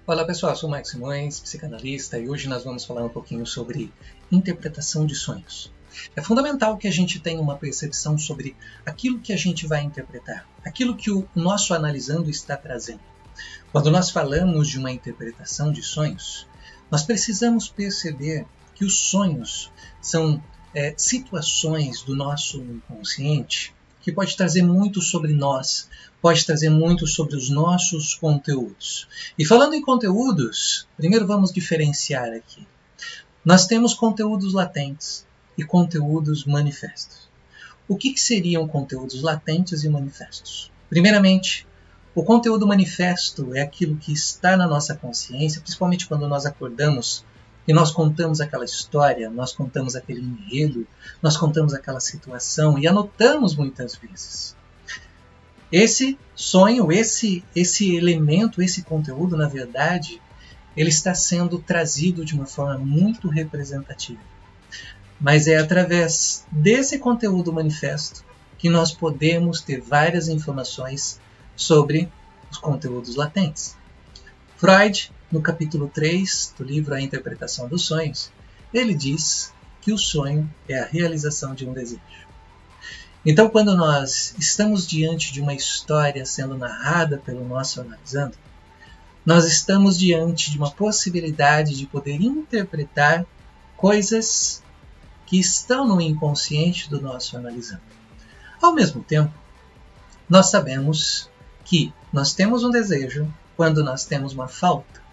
Olá pessoal, eu sou o Max Simões, psicanalista, e hoje nós vamos falar um pouquinho sobre interpretação de sonhos. É fundamental que a gente tenha uma percepção sobre aquilo que a gente vai interpretar, aquilo que o nosso analisando está trazendo. Quando nós falamos de uma interpretação de sonhos, nós precisamos perceber que os sonhos são situações do nosso inconsciente que pode trazer muito sobre nós, pode trazer muito sobre os nossos conteúdos. E falando em conteúdos, primeiro vamos diferenciar aqui. Nós temos conteúdos latentes e conteúdos manifestos. O que seriam conteúdos latentes e manifestos? Primeiramente, o conteúdo manifesto é aquilo que está na nossa consciência, principalmente quando nós acordamos e nós contamos aquela história, nós contamos aquele enredo, nós contamos aquela situação e anotamos muitas vezes. Esse sonho, esse elemento, esse conteúdo, na verdade, ele está sendo trazido de uma forma muito representativa. Mas é através desse conteúdo manifesto que nós podemos ter várias informações sobre os conteúdos latentes. Freud, no capítulo 3 do livro A Interpretação dos Sonhos, ele diz que o sonho é a realização de um desejo. Então, quando nós estamos diante de uma história sendo narrada pelo nosso analisando, nós estamos diante de uma possibilidade de poder interpretar coisas que estão no inconsciente do nosso analisando. Ao mesmo tempo, nós sabemos que nós temos um desejo quando nós temos uma falta.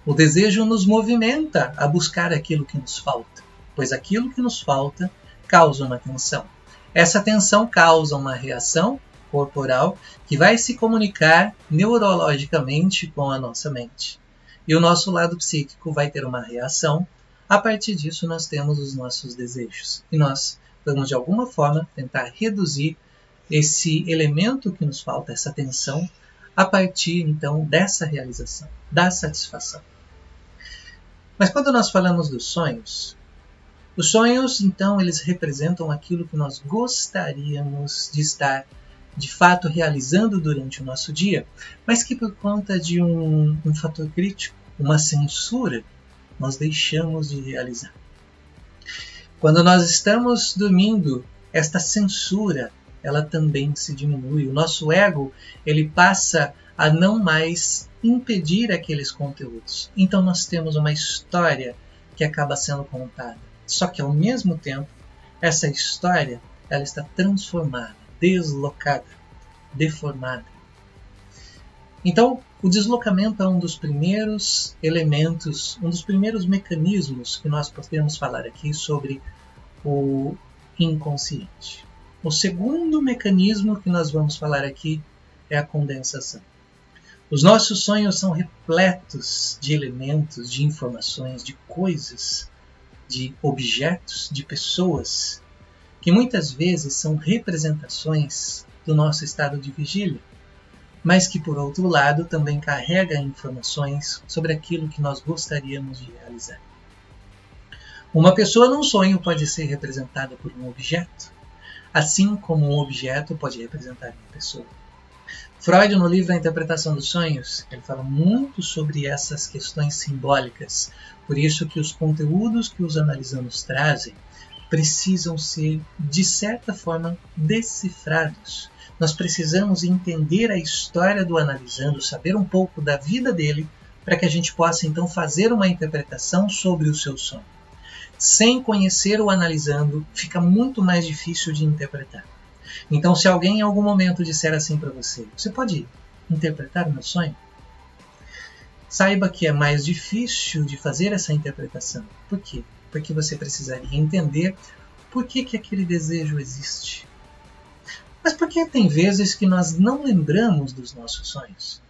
O desejo nos movimenta a buscar aquilo que nos falta, pois aquilo que nos falta causa uma tensão. Essa tensão causa uma reação corporal que vai se comunicar neurologicamente com a nossa mente. E o nosso lado psíquico vai ter uma reação. A partir disso, nós temos os nossos desejos. E nós vamos, de alguma forma, tentar reduzir esse elemento que nos falta, essa tensão, a partir, então, dessa realização, da satisfação. Mas quando nós falamos dos sonhos, os sonhos, então, eles representam aquilo que nós gostaríamos de estar, de fato, realizando durante o nosso dia, mas que por conta de um fator crítico, uma censura, nós deixamos de realizar. Quando nós estamos dormindo, esta censura, ela também se diminui. O nosso ego, ele passa a não mais impedir aqueles conteúdos. Então nós temos uma história que acaba sendo contada. Só que ao mesmo tempo, essa história ela está transformada, deslocada, deformada. Então, o deslocamento é um dos primeiros elementos, um dos primeiros mecanismos que nós podemos falar aqui sobre o inconsciente. O segundo mecanismo que nós vamos falar aqui é a condensação. Os nossos sonhos são repletos de elementos, de informações, de coisas, de objetos, de pessoas, que muitas vezes são representações do nosso estado de vigília, mas que, por outro lado, também carrega informações sobre aquilo que nós gostaríamos de realizar. Uma pessoa num sonho pode ser representada por um objeto, assim como um objeto pode representar uma pessoa. Freud, no livro A Interpretação dos Sonhos, ele fala muito sobre essas questões simbólicas. Por isso que os conteúdos que os analisandos trazem precisam ser, de certa forma, decifrados. Nós precisamos entender a história do analisando, saber um pouco da vida dele, para que a gente possa, então, fazer uma interpretação sobre o seu sonho. Sem conhecer o analisando, fica muito mais difícil de interpretar. Então, se alguém em algum momento disser assim para você, você pode interpretar o meu sonho? Saiba que é mais difícil de fazer essa interpretação. Por quê? Porque você precisaria entender por que aquele desejo existe. Mas por que tem vezes que nós não lembramos dos nossos sonhos?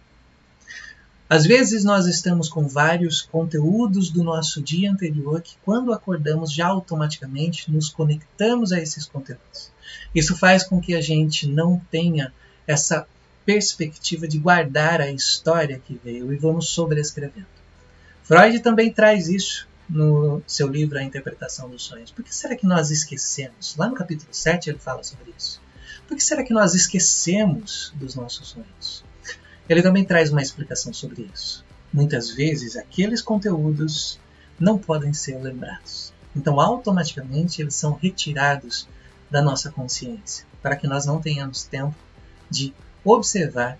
Às vezes nós estamos com vários conteúdos do nosso dia anterior que, quando acordamos, já automaticamente nos conectamos a esses conteúdos. Isso faz com que a gente não tenha essa perspectiva de guardar a história que veio e vamos sobrescrevendo. Freud também traz isso no seu livro A Interpretação dos Sonhos. Por que será que nós esquecemos? Lá no capítulo 7 ele fala sobre isso. Por que será que nós esquecemos dos nossos sonhos? Ele também traz uma explicação sobre isso. muitas vezes aqueles conteúdos não podem ser lembrados. Então, automaticamente, eles são retirados da nossa consciência, para que nós não tenhamos tempo de observar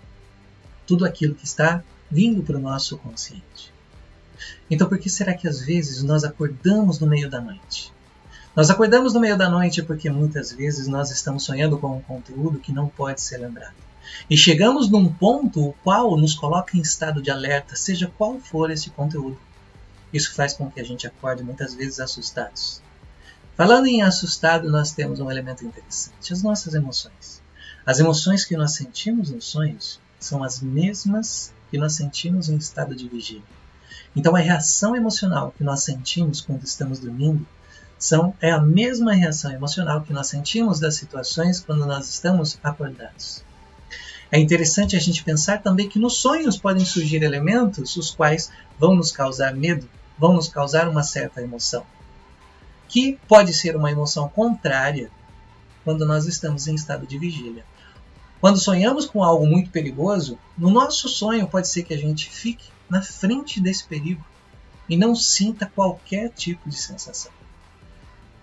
tudo aquilo que está vindo para o nosso consciente. Então, por que será que às vezes nós acordamos no meio da noite? Nós acordamos no meio da noite porque muitas vezes nós estamos sonhando com um conteúdo que não pode ser lembrado. E chegamos num ponto o qual nos coloca em estado de alerta, seja qual for esse conteúdo. Isso faz com que a gente acorde muitas vezes assustados. Falando em assustado, nós temos um elemento interessante, as nossas emoções. As emoções que nós sentimos nos sonhos são as mesmas que nós sentimos em estado de vigília. Então a reação emocional que nós sentimos quando estamos dormindo é a mesma reação emocional que nós sentimos das situações quando nós estamos acordados. É interessante a gente pensar também que nos sonhos podem surgir elementos os quais vão nos causar medo, vão nos causar uma certa emoção, que pode ser uma emoção contrária quando nós estamos em estado de vigília. Quando sonhamos com algo muito perigoso, no nosso sonho pode ser que a gente fique na frente desse perigo e não sinta qualquer tipo de sensação.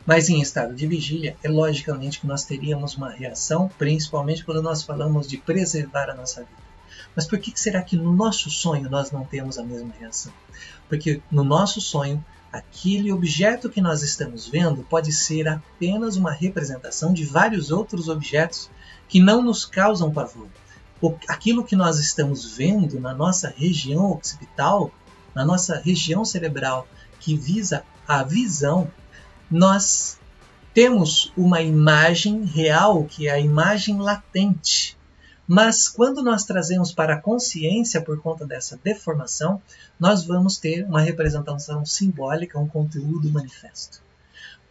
Mas em estado de vigília, é logicamente que nós teríamos uma reação, principalmente quando nós falamos de preservar a nossa vida. Mas por que será que no nosso sonho nós não temos a mesma reação? Porque no nosso sonho, aquele objeto que nós estamos vendo pode ser apenas uma representação de vários outros objetos que não nos causam pavor. Aquilo que nós estamos vendo na nossa região occipital, na nossa região cerebral, que visa a visão, nós temos uma imagem real, que é a imagem latente. Mas quando nós trazemos para a consciência por conta dessa deformação, nós vamos ter uma representação simbólica, um conteúdo manifesto.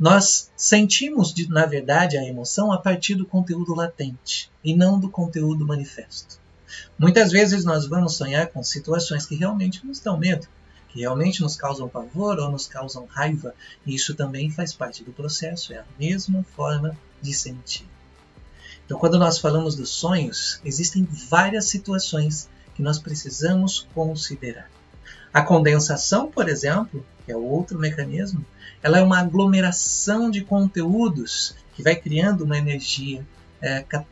Nós sentimos, na verdade, a emoção a partir do conteúdo latente e não do conteúdo manifesto. Muitas vezes nós vamos sonhar com situações que realmente nos dão medo, que realmente nos causam pavor ou nos causam raiva, e isso também faz parte do processo, é a mesma forma de sentir. Então, quando nós falamos dos sonhos, existem várias situações que nós precisamos considerar. A condensação, por exemplo, que é outro mecanismo, ela é uma aglomeração de conteúdos que vai criando uma energia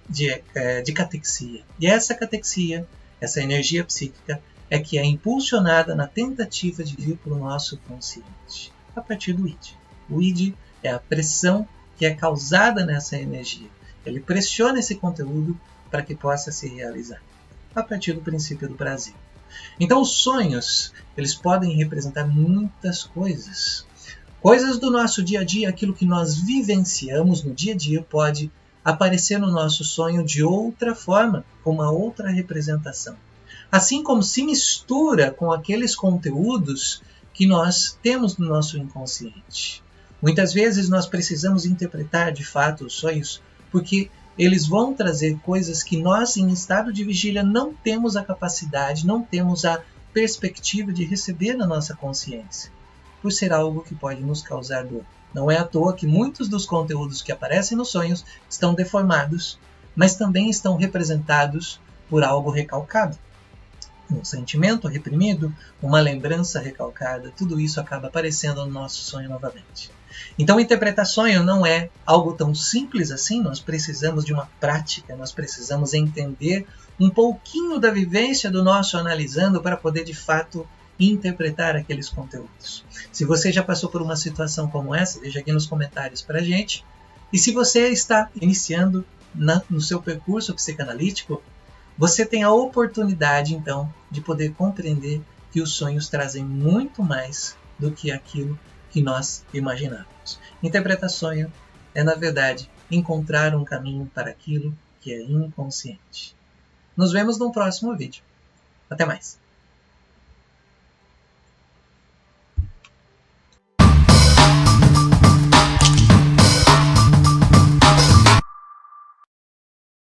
de catexia. E essa catexia, essa energia psíquica, é que é impulsionada na tentativa de vir para o nosso consciente, a partir do id. O id é a pressão que é causada nessa energia. Ele pressiona esse conteúdo para que possa se realizar, a partir do princípio do prazer. Então os sonhos, eles podem representar muitas coisas. Coisas do nosso dia a dia, aquilo que nós vivenciamos no dia a dia pode aparecer no nosso sonho de outra forma, com uma outra representação. Assim como se mistura com aqueles conteúdos que nós temos no nosso inconsciente. Muitas vezes nós precisamos interpretar de fato os sonhos, porque eles vão trazer coisas que nós, em estado de vigília, não temos a capacidade, não temos a perspectiva de receber na nossa consciência, por ser algo que pode nos causar dor. Não é à toa que muitos dos conteúdos que aparecem nos sonhos estão deformados, mas também estão representados por algo recalcado. Um sentimento reprimido, uma lembrança recalcada, tudo isso acaba aparecendo no nosso sonho novamente. Então, interpretar sonho não é algo tão simples assim, nós precisamos de uma prática, nós precisamos entender um pouquinho da vivência do nosso analisando para poder, de fato, interpretar aqueles conteúdos. Se você já passou por uma situação como essa, deixa aqui nos comentários para a gente. E se você está iniciando no seu percurso psicanalítico, você tem a oportunidade, então, de poder compreender que os sonhos trazem muito mais do que aquilo que nós imaginávamos. Interpretar sonho é, na verdade, encontrar um caminho para aquilo que é inconsciente. Nos vemos no próximo vídeo. Até mais!